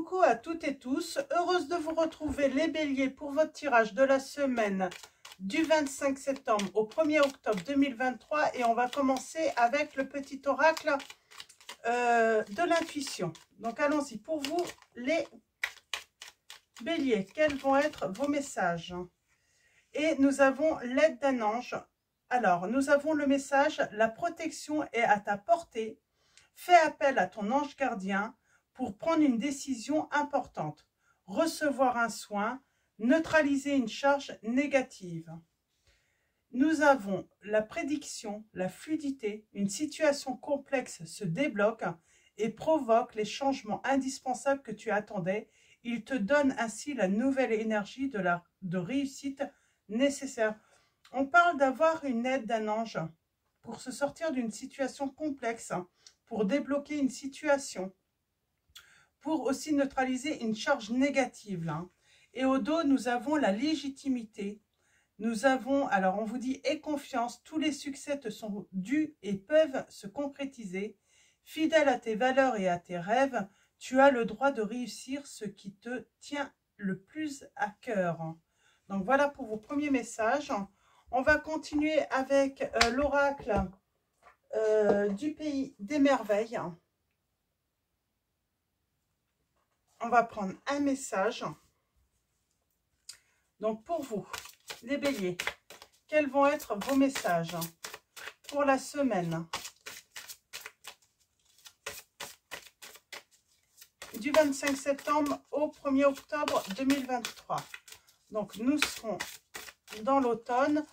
Coucou à toutes et tous, heureuse de vous retrouver les béliers pour votre tirage de la semaine du 25 septembre au 1er octobre 2023 et on va commencer avec le petit oracle de l'intuition. Donc allons-y pour vous les béliers, quels vont être vos messages? Et nous avons l'aide d'un ange. Alors nous avons le message, la protection est à ta portée, fais appel à ton ange gardien pour prendre une décision importante, recevoir un soin, neutraliser une charge négative. Nous avons la prédiction, la fluidité, une situation complexe se débloque et provoque les changements indispensables que tu attendais. Il te donne ainsi la nouvelle énergie de réussite nécessaire. On parle d'avoir une aide d'un ange pour se sortir d'une situation complexe, pour débloquer une situation, pour aussi neutraliser une charge négative. Là. Et au dos, nous avons la légitimité. Nous avons, alors on vous dit, aie confiance, tous les succès te sont dus et peuvent se concrétiser. Fidèle à tes valeurs et à tes rêves, tu as le droit de réussir ce qui te tient le plus à cœur. Donc voilà pour vos premiers messages. On va continuer avec l'oracle du pays des merveilles. On va prendre un message. Donc pour vous, les béliers, quels vont être vos messages pour la semaine du 25 septembre au 1er octobre 2023. Donc nous serons dans l'automne.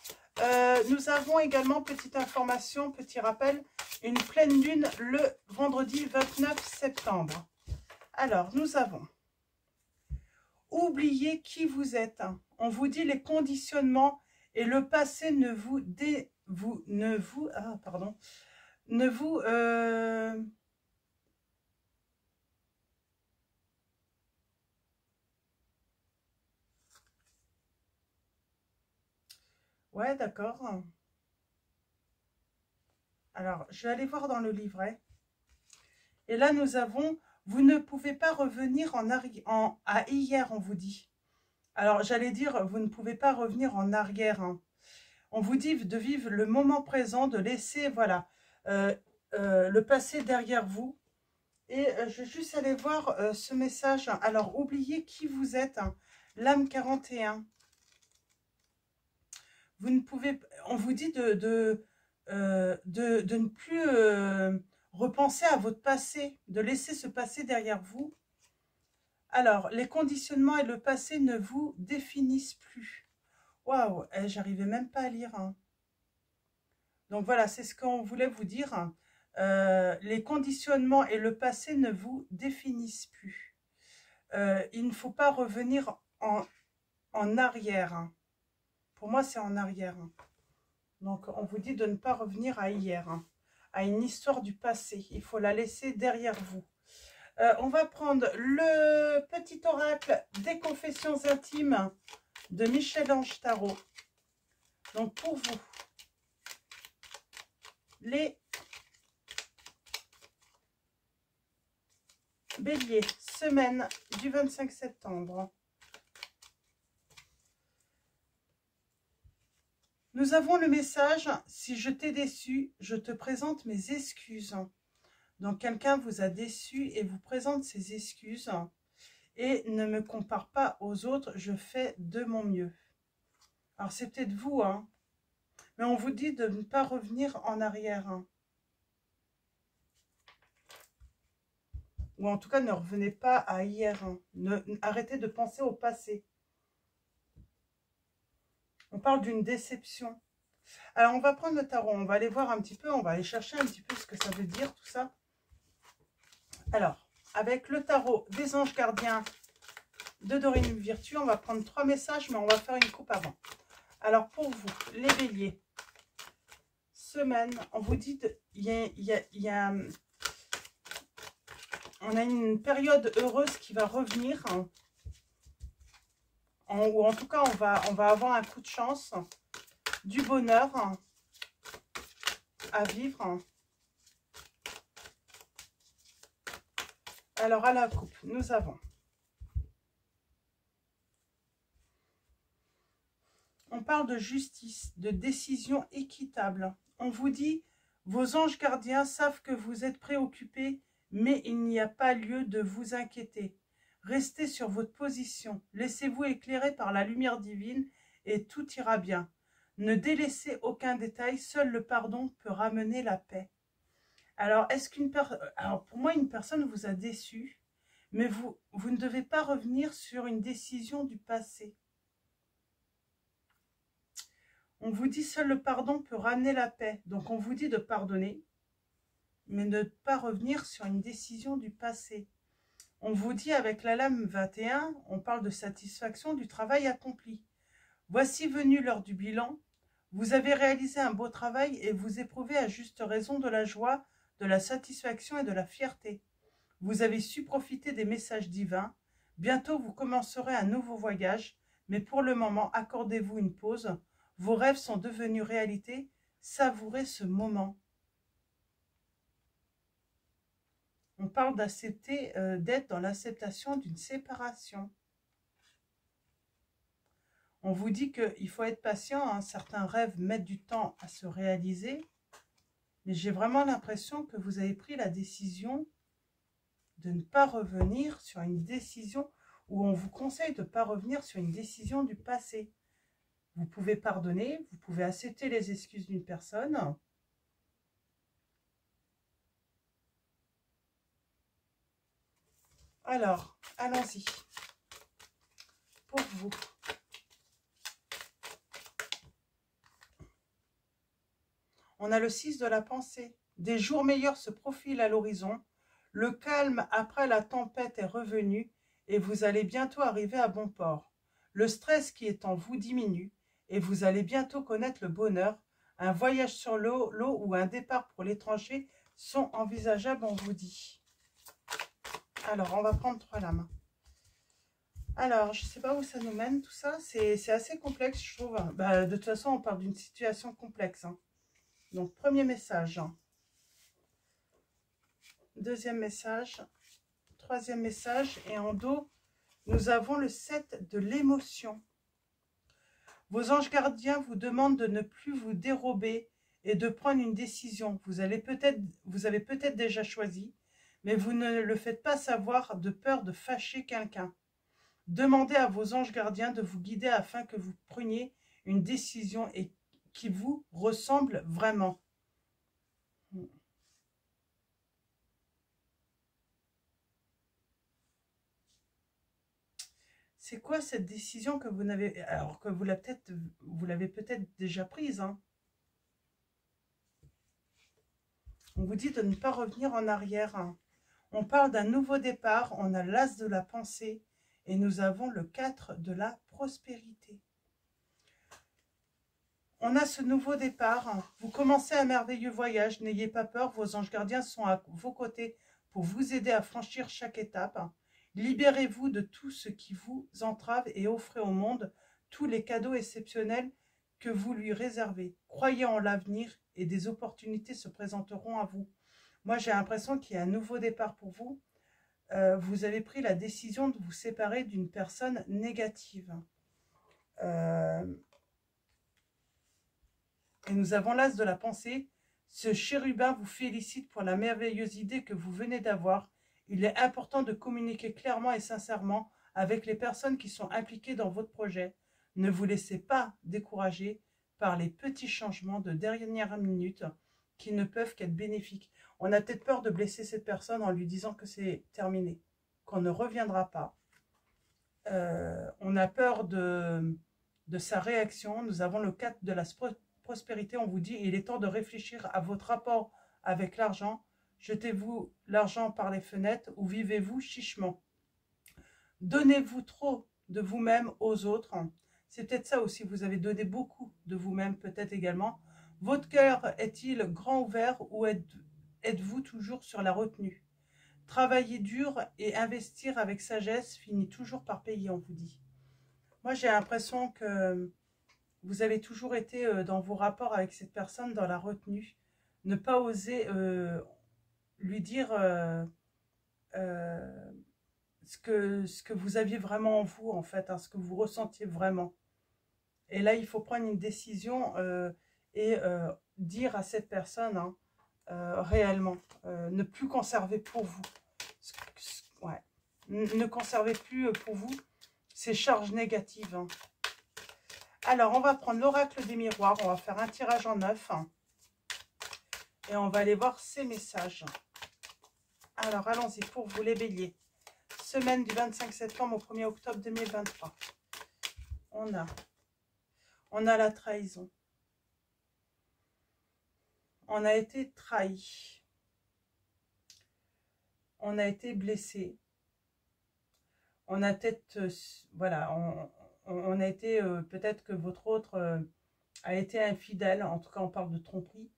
Nous avons également, petite information, petit rappel, une pleine lune le vendredi 29 septembre. Alors, nous avons oubliez qui vous êtes. On vous dit les conditionnements et le passé ne vous Ouais, d'accord. Alors, je vais aller voir dans le livret. Et là, nous avons, vous ne pouvez pas revenir à hier, on vous dit. Alors, j'allais dire, vous ne pouvez pas revenir en arrière. Hein. On vous dit de vivre le moment présent, de laisser, voilà, le passé derrière vous. Et je vais juste aller voir ce message. Alors, oubliez qui vous êtes, hein. L'âme 41. Vous ne pouvez, on vous dit de ne plus repenser à votre passé, de laisser ce passé derrière vous. Alors, les conditionnements et le passé ne vous définissent plus. Waouh, j'arrivais même pas à lire. Hein. Donc voilà, c'est ce qu'on voulait vous dire. Les conditionnements et le passé ne vous définissent plus. Il ne faut pas revenir en arrière. Hein. Pour moi, c'est en arrière. Hein. Donc, on vous dit de ne pas revenir à hier, hein, à une histoire du passé. Il faut la laisser derrière vous. On va prendre le petit oracle des confessions intimes de Michel-Ange Tarot. Donc, pour vous, les béliers, semaine du 25 septembre. Nous avons le message, si je t'ai déçu, je te présente mes excuses. Donc, quelqu'un vous a déçu et vous présente ses excuses. Et ne me compare pas aux autres, je fais de mon mieux. Alors, c'est peut-être vous, hein. Mais on vous dit de ne pas revenir en arrière. Hein. Ou en tout cas, ne revenez pas à hier. Hein. Arrêtez de penser au passé. On parle d'une déception. Alors, on va prendre le tarot. On va aller voir un petit peu. On va aller chercher un petit peu ce que ça veut dire, tout ça. Alors, avec le tarot des anges gardiens de Dorine Virtue, on va prendre 3 messages, mais on va faire une coupe avant. Alors, pour vous, les béliers, semaine, on vous dit, on a une période heureuse qui va revenir. Hein. Ou en tout cas, on va avoir un coup de chance, du bonheur à vivre. Alors, à la coupe, nous avons parle de justice, de décision équitable. On vous dit, vos anges gardiens savent que vous êtes préoccupés, mais il n'y a pas lieu de vous inquiéter. Restez sur votre position, laissez-vous éclairer par la lumière divine et tout ira bien. Ne délaissez aucun détail, seul le pardon peut ramener la paix. Alors, pour moi, une personne vous a déçu, mais vous ne devez pas revenir sur une décision du passé. On vous dit seul le pardon peut ramener la paix. Donc, on vous dit de pardonner, mais ne pas revenir sur une décision du passé. On vous dit avec la lame 21, on parle de satisfaction du travail accompli. Voici venu l'heure du bilan. Vous avez réalisé un beau travail et vous éprouvez à juste raison de la joie, de la satisfaction et de la fierté. Vous avez su profiter des messages divins. Bientôt, vous commencerez un nouveau voyage, mais pour le moment, accordez-vous une pause. Vos rêves sont devenus réalité. Savourez ce moment. On parle d'accepter, d'être dans l'acceptation d'une séparation. On vous dit qu'il faut être patient, hein. Certains rêves mettent du temps à se réaliser, mais j'ai vraiment l'impression que vous avez pris la décision de ne pas revenir sur une décision, ou on vous conseille de ne pas revenir sur une décision du passé. Vous pouvez pardonner, vous pouvez accepter les excuses d'une personne. Alors, allons-y. Pour vous. On a le 6 de la pensée. Des jours meilleurs se profilent à l'horizon. Le calme après la tempête est revenu et vous allez bientôt arriver à bon port. Le stress qui est en vous diminue et vous allez bientôt connaître le bonheur. Un voyage sur l'eau ou un départ pour l'étranger sont envisageables, on vous dit. Alors, on va prendre 3 lames. Alors, je ne sais pas où ça nous mène, tout ça. C'est assez complexe, je trouve. Bah, de toute façon, on parle d'une situation complexe. Hein. Donc, premier message. Deuxième message. Troisième message. Et en dos, nous avons le 7 de l'émotion. Vos anges gardiens vous demandent de ne plus vous dérober et de prendre une décision. Vous avez peut-être déjà choisi, mais vous ne le faites pas savoir de peur de fâcher quelqu'un. Demandez à vos anges gardiens de vous guider afin que vous preniez une décision et qui vous ressemble vraiment. C'est quoi cette décision que vous n'avez... Alors que vous l'avez peut-être déjà prise. Hein. On vous dit de ne pas revenir en arrière. Hein. On parle d'un nouveau départ. On a l'as de la pensée. Et nous avons le 4 de la prospérité. On a ce nouveau départ. Vous commencez un merveilleux voyage. N'ayez pas peur. Vos anges gardiens sont à vos côtés pour vous aider à franchir chaque étape. Libérez-vous de tout ce qui vous entrave et offrez au monde tous les cadeaux exceptionnels que vous lui réservez. Croyez en l'avenir et des opportunités se présenteront à vous. Moi, j'ai l'impression qu'il y a un nouveau départ pour vous. Vous avez pris la décision de vous séparer d'une personne négative. Et nous avons l'as de la pensée. Ce chérubin vous félicite pour la merveilleuse idée que vous venez d'avoir. Il est important de communiquer clairement et sincèrement avec les personnes qui sont impliquées dans votre projet. Ne vous laissez pas décourager par les petits changements de dernière minute qui ne peuvent qu'être bénéfiques. On a peut-être peur de blesser cette personne en lui disant que c'est terminé, qu'on ne reviendra pas. On a peur de sa réaction. Nous avons le 4 de la prospérité. On vous dit, il est temps de réfléchir à votre rapport avec l'argent. Jetez-vous l'argent par les fenêtres ou vivez-vous chichement. Donnez-vous trop de vous-même aux autres. C'est peut-être ça aussi, vous avez donné beaucoup de vous-même peut-être également. Votre cœur est-il grand ouvert ou êtes-vous toujours sur la retenue? Travailler dur et investir avec sagesse finit toujours par payer, on vous dit. Moi, j'ai l'impression que vous avez toujours été dans vos rapports avec cette personne dans la retenue. Ne pas oser... lui dire ce que vous aviez vraiment en vous, en fait, hein, ce que vous ressentiez vraiment. Et là, il faut prendre une décision et dire à cette personne hein, réellement, ne plus conserver pour vous. Ouais. Ne conservez plus pour vous ces charges négatives. Hein. Alors, on va prendre l'oracle des miroirs. On va faire un tirage en 9. Hein, et on va aller voir ces messages. Alors, allons-y pour vous les béliers. Semaine du 25 septembre au 1er octobre 2023. On a la trahison. On a été trahi. On a été blessé. On a peut-être, voilà, on a été, peut-être que votre autre a été infidèle. En tout cas, on parle de tromperie.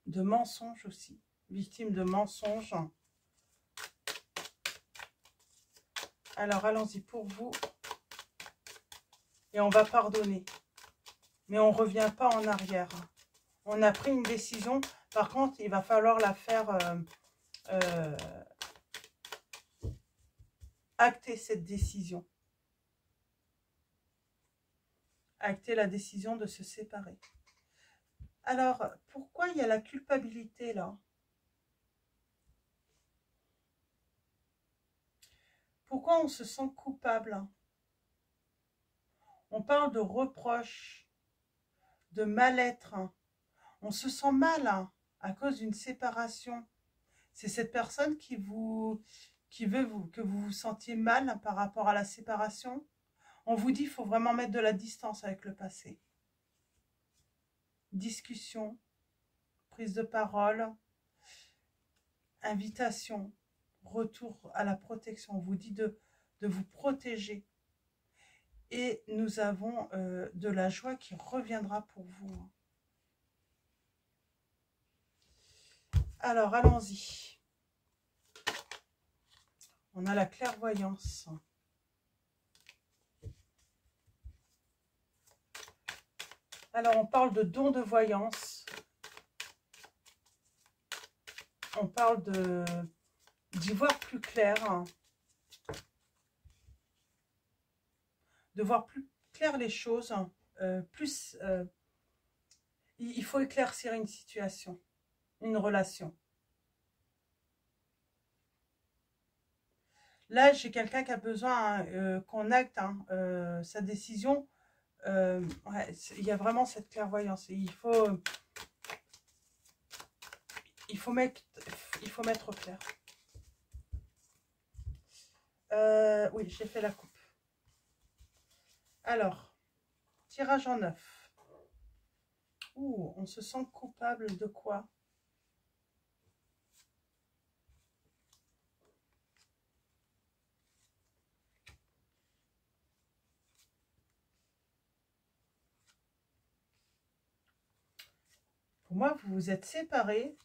De mensonges aussi. Victime de mensonges. Alors, allons-y pour vous. Et on va pardonner. Mais on ne revient pas en arrière. On a pris une décision. Par contre, il va falloir la faire acter cette décision. Acter la décision de se séparer. Alors, pourquoi il y a la culpabilité là? Pourquoi on se sent coupable? On parle de reproches, de mal-être. On se sent mal à cause d'une séparation. C'est cette personne qui veut que vous vous sentiez mal par rapport à la séparation. On vous dit qu'il faut vraiment mettre de la distance avec le passé. Discussion, prise de parole, invitation, retour à la protection. On vous dit de vous protéger. Et nous avons de la joie qui reviendra pour vous. Alors, allons-y. On a la clairvoyance. Alors, on parle de don de voyance. On parle d'y voir plus clair. De voir plus clair les choses. Il faut éclaircir une situation, une relation. Là, j'ai quelqu'un qui a besoin qu'on acte sa décision. Ouais, il y a vraiment cette clairvoyance. Et il faut mettre au clair. Oui, j'ai fait la coupe. Alors, tirage en 9. Ouh, on se sent coupable de quoi? Pour moi, vous vous êtes séparés.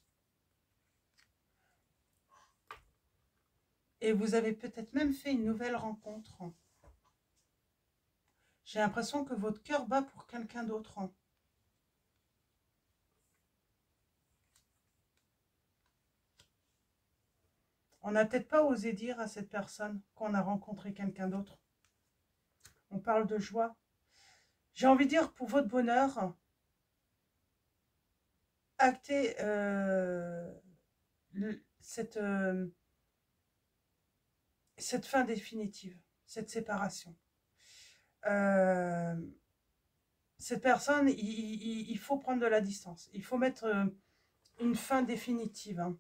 Et vous avez peut-être même fait une nouvelle rencontre. J'ai l'impression que votre cœur bat pour quelqu'un d'autre. On n'a peut-être pas osé dire à cette personne qu'on a rencontré quelqu'un d'autre. On parle de joie. J'ai envie de dire, pour votre bonheur, actez cette fin définitive, cette séparation. Cette personne, il faut prendre de la distance. Il faut mettre une fin définitive. Hein.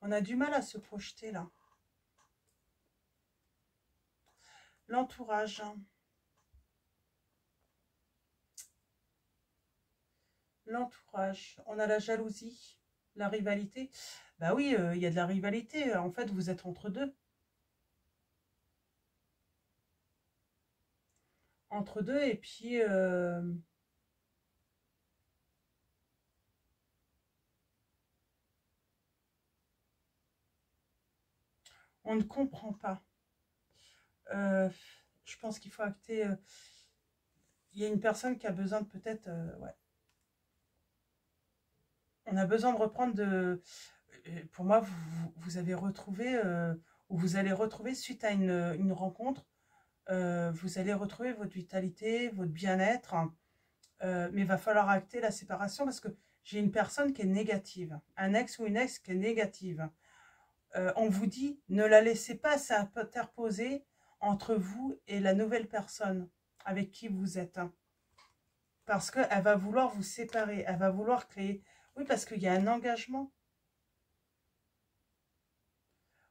On a du mal à se projeter là. L'entourage. L'entourage. On a la jalousie, la rivalité. Bah oui, il y a de la rivalité. En fait, vous êtes entre deux. Entre deux et puis... on ne comprend pas. Je pense qu'il faut acter... il y a une personne qui a besoin de peut-être... ouais. On a besoin de reprendre de... Pour moi, vous avez retrouvé où vous allez retrouver, suite à une rencontre, vous allez retrouver votre vitalité, votre bien-être, mais il va falloir acter la séparation parce que j'ai une personne qui est négative, un ex ou une ex qui est négative. On vous dit, ne la laissez pas s'interposer entre vous et la nouvelle personne avec qui vous êtes. Parce qu'elle va vouloir vous séparer, elle va vouloir créer... Oui, parce qu'il y a un engagement.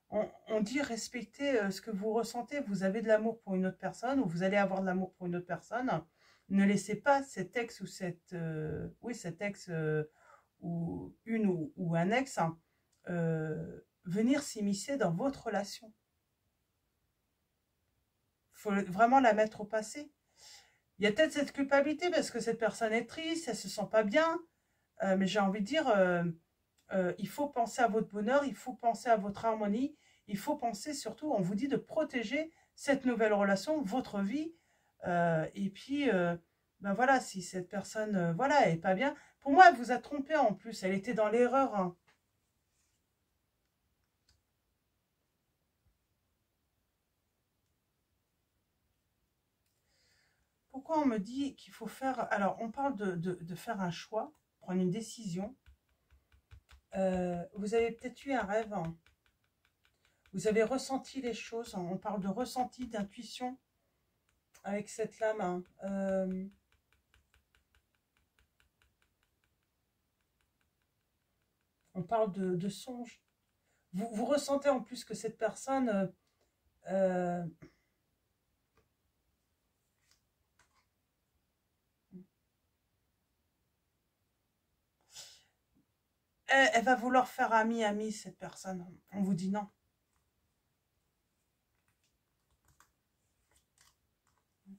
On dit respecter ce que vous ressentez. Vous avez de l'amour pour une autre personne ou vous allez avoir de l'amour pour une autre personne. Ne laissez pas cet ex ou cet ex ou un ex venir s'immiscer dans votre relation. Il faut vraiment la mettre au passé. Il y a peut-être cette culpabilité parce que cette personne est triste, elle se sent pas bien. Mais j'ai envie de dire, il faut penser à votre bonheur, il faut penser à votre harmonie. Il faut penser surtout, on vous dit de protéger cette nouvelle relation, votre vie. Et puis, ben voilà, si cette personne, voilà, elle n'est pas bien. Pour moi, elle vous a trompé en plus, elle était dans l'erreur. Hein. Pourquoi on me dit qu'il faut faire... Alors, on parle de faire un choix, prendre une décision. Vous avez peut-être eu un rêve. Hein. Vous avez ressenti les choses. Hein. On parle de ressenti, d'intuition avec cette lame. Hein. On parle de songe. Vous ressentez en plus que cette personne... elle va vouloir faire ami, cette personne. On vous dit non. Il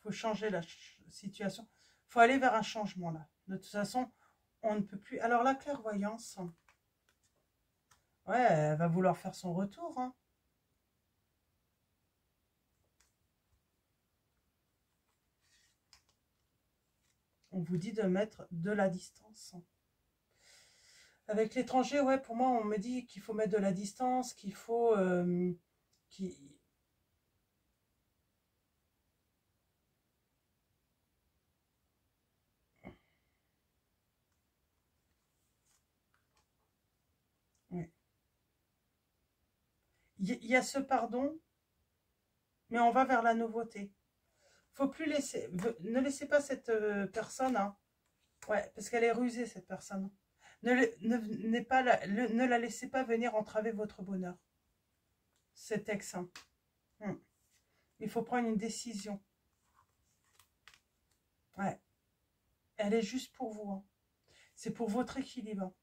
faut changer la situation. Il faut aller vers un changement là. De toute façon, on ne peut plus... Alors la clairvoyance... Ouais, elle va vouloir faire son retour. Hein. On vous dit de mettre de la distance. Avec l'étranger, ouais, pour moi, on me dit qu'il faut mettre de la distance, qu'il faut... Ouais. Il y a ce pardon, mais on va vers la nouveauté. Faut plus laisser... Ne laissez pas cette personne... Hein. Ouais, parce qu'elle est rusée, cette personne. Ne la laissez pas venir entraver votre bonheur. Cet ex. Hein. Il faut prendre une décision. Ouais. Elle est juste pour vous. Hein. C'est pour votre équilibre.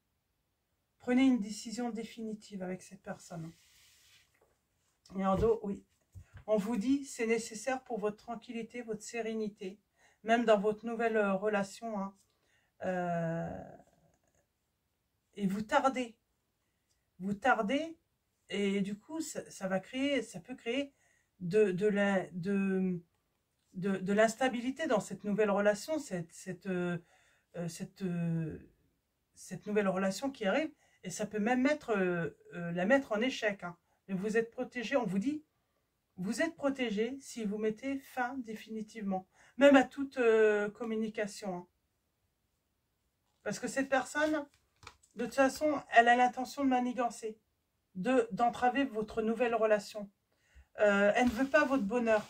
Prenez une décision définitive avec cette personne. Et en dos, oui. On vous dit, c'est nécessaire pour votre tranquillité, votre sérénité. Même dans votre nouvelle relation. Hein. Et vous tardez. Vous tardez. Et du coup, ça peut créer de l'instabilité dans cette nouvelle relation, cette nouvelle relation qui arrive, et ça peut même la mettre en échec. Hein. Mais vous êtes protégé, on vous dit, vous êtes protégé si vous mettez fin définitivement, même à toute communication. Hein. Parce que cette personne, de toute façon, elle a l'intention de manigancer, d'entraver votre nouvelle relation. Elle ne veut pas votre bonheur.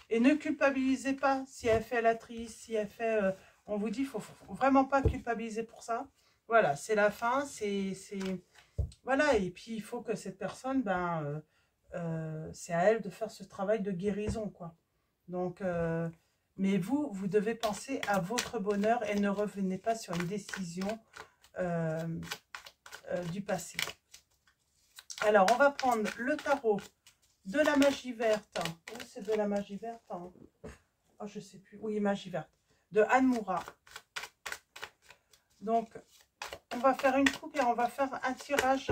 Et ne culpabilisez pas si elle fait la triste, si elle fait... on vous dit, il ne faut vraiment pas culpabiliser pour ça. Voilà, c'est la fin, voilà, et puis il faut que cette personne, c'est à elle de faire ce travail de guérison, quoi. Donc, mais vous devez penser à votre bonheur et ne revenez pas sur une décision du passé. Alors, on va prendre le tarot de la magie verte. Oh, c'est de la magie verte. Hein. Oh, je sais plus. Oui, magie verte. De Anne Moura. Donc, on va faire une coupe et on va faire un tirage.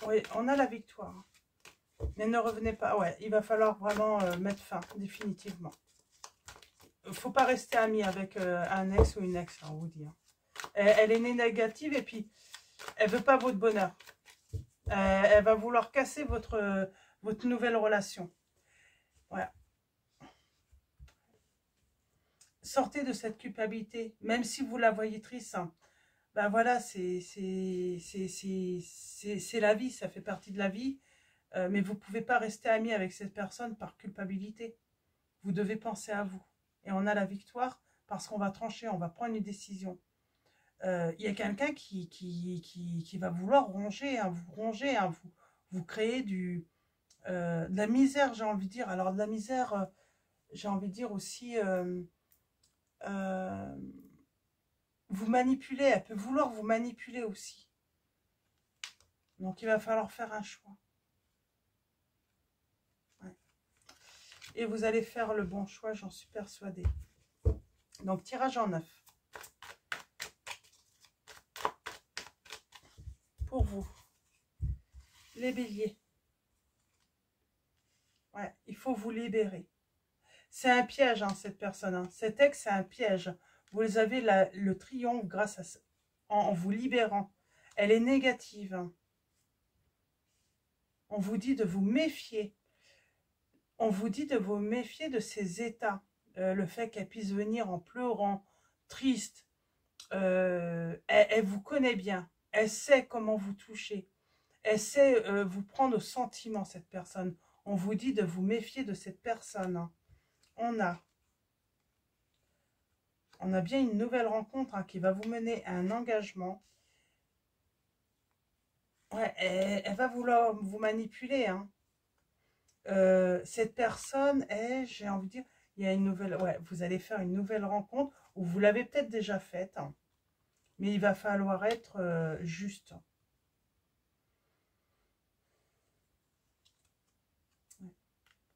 Oui, on a la victoire. Mais ne revenez pas. Ouais, il va falloir vraiment mettre fin, définitivement. Il ne faut pas rester ami avec un ex ou une ex, on vous dit. Elle est négative et puis elle ne veut pas votre bonheur. Elle va vouloir casser votre nouvelle relation. Voilà. Sortez de cette culpabilité, même si vous la voyez triste. Hein. Ben voilà, c'est la vie, ça fait partie de la vie. Mais vous ne pouvez pas rester ami avec cette personne par culpabilité. Vous devez penser à vous. Et on a la victoire parce qu'on va trancher, on va prendre une décision. Il y a quelqu'un qui va vouloir ronger, hein, vous ronger, hein, vous créer de la misère, j'ai envie de dire. Alors de la misère, j'ai envie de dire aussi, euh, vous manipuler, elle peut vouloir vous manipuler aussi. Donc il va falloir faire un choix. Ouais. Et vous allez faire le bon choix, j'en suis persuadée. Donc tirage en 9. Pour vous, les béliers. Ouais, il faut vous libérer. C'est un piège, hein, cette personne. Hein. Cet ex, c'est un piège. Vous avez le triomphe grâce à en vous libérant. Elle est négative. Hein. On vous dit de vous méfier. On vous dit de vous méfier de ses états. Le fait qu'elle puisse venir en pleurant, triste. Elle vous connaît bien. Elle sait comment vous toucher. Elle sait vous prendre au sentiment, cette personne. On vous dit de vous méfier de cette personne. Hein. On a bien une nouvelle rencontre hein, qui va vous mener à un engagement. Ouais, elle va vouloir vous manipuler. Hein. Cette personne est, j'ai envie de dire, il y a une nouvelle, ouais, vous allez faire une nouvelle rencontre, ou vous l'avez peut-être déjà faite, hein, mais il va falloir être juste.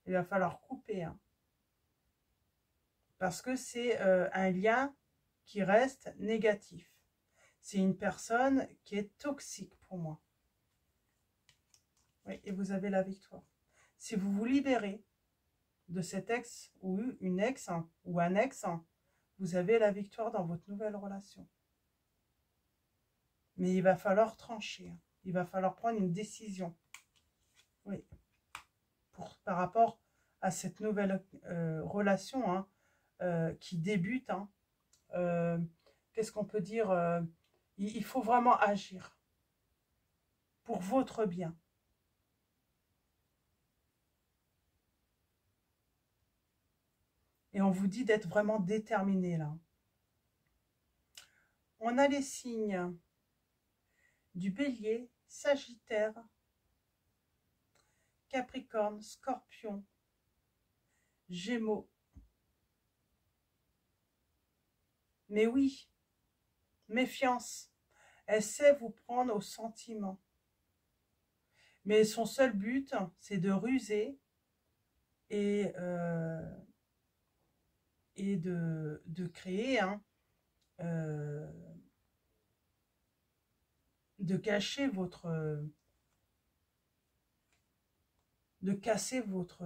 Il va falloir couper, hein, parce que c'est un lien qui reste négatif. C'est une personne qui est toxique pour moi. Oui, et vous avez la victoire. Si vous vous libérez de cet ex ou une ex hein, ou un ex, hein, vous avez la victoire dans votre nouvelle relation. Mais il va falloir trancher. Hein. Il va falloir prendre une décision. Oui. Par rapport à cette nouvelle relation hein, qui débute. Hein. Qu'est-ce qu'on peut dire il faut vraiment agir pour votre bien. Et on vous dit d'être vraiment déterminé là. On a les signes du Bélier, Sagittaire, Capricorne, Scorpion, Gémeaux. Mais oui, méfiance. Elle sait vous prendre au sentiment. Mais son seul but, c'est de ruser et de créer, hein, de cacher de casser votre,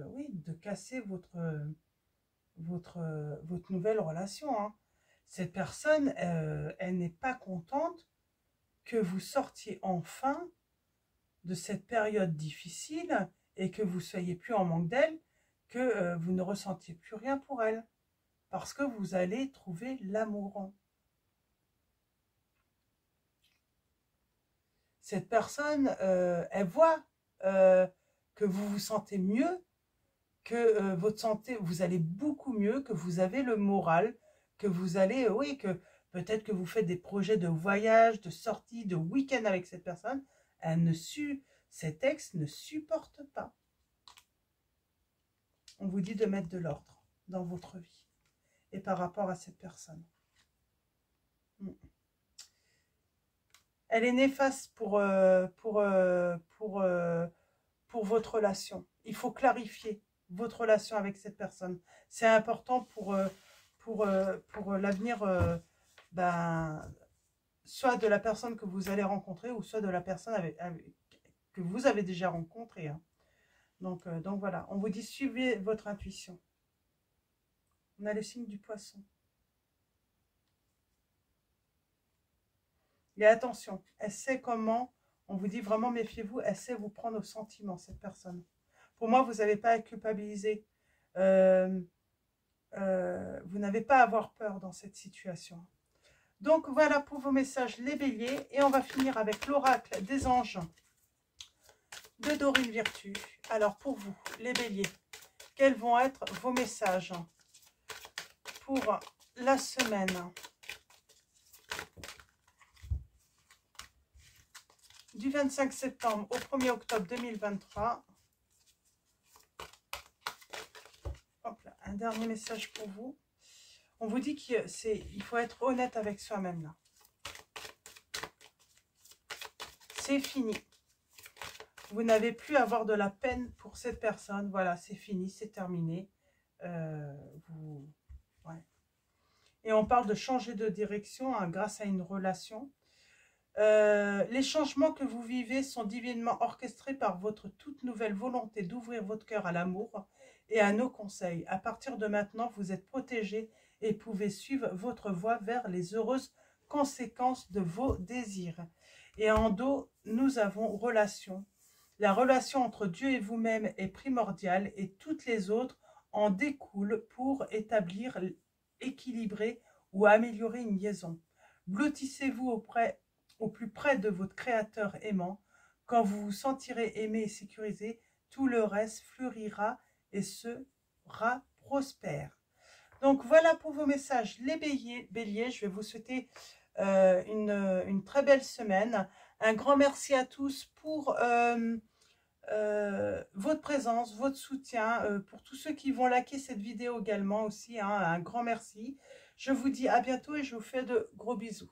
oui, de casser votre nouvelle relation. Hein. Cette personne, elle n'est pas contente que vous sortiez enfin de cette période difficile et que vous soyez plus en manque d'elle, que vous ne ressentiez plus rien pour elle. Parce que vous allez trouver l'amour. Cette personne, elle voit que vous vous sentez mieux, que votre santé, vous allez beaucoup mieux, que vous avez le moral, que vous allez, oui, que peut-être que vous faites des projets de voyage, de sortie, de week-end avec cette personne. Cet ex ne supporte pas. On vous dit de mettre de l'ordre dans votre vie et par rapport à cette personne. Elle est néfaste pour votre relation. Il faut clarifier votre relation avec cette personne. C'est important pour l'avenir soit de la personne que vous allez rencontrer ou soit de la personne que vous avez déjà rencontrée. Hein. Donc voilà, on vous dit suivez votre intuition. On a le signe du poisson. Et attention, elle sait comment On vous dit vraiment, méfiez-vous, elle sait vous prendre au sentiment, cette personne. Pour moi, vous n'avez pas à culpabiliser. Vous n'avez pas à avoir peur dans cette situation. Donc, voilà pour vos messages, les béliers. Et on va finir avec l'oracle des anges de Dorine Virtue. Alors, pour vous, les béliers, quels vont être vos messages pour la semaine du 25 septembre au 1er octobre 2023. Hop là, un dernier message pour vous. On vous dit qu'il faut être honnête avec soi-même là. C'est fini. Vous n'avez plus à avoir de la peine pour cette personne. Voilà, c'est fini, c'est terminé. Ouais. Et on parle de changer de direction hein, grâce à une relation. Les changements que vous vivez sont divinement orchestrés par votre toute nouvelle volonté d'ouvrir votre cœur à l'amour et à nos conseils. À partir de maintenant, vous êtes protégé et pouvez suivre votre voie vers les heureuses conséquences de vos désirs. Et en dos, nous avons relation. La relation entre Dieu et vous-même est primordiale et toutes les autres en découlent pour établir, équilibrer ou améliorer une liaison. Blottissez-vous au plus près de votre créateur aimant. Quand vous vous sentirez aimé et sécurisé, tout le reste fleurira et sera prospère. Donc voilà pour vos messages, les béliers. Je vais vous souhaiter une très belle semaine. Un grand merci à tous pour votre présence, votre soutien, pour tous ceux qui vont liker cette vidéo également aussi, hein, un grand merci. Je vous dis à bientôt et je vous fais de gros bisous.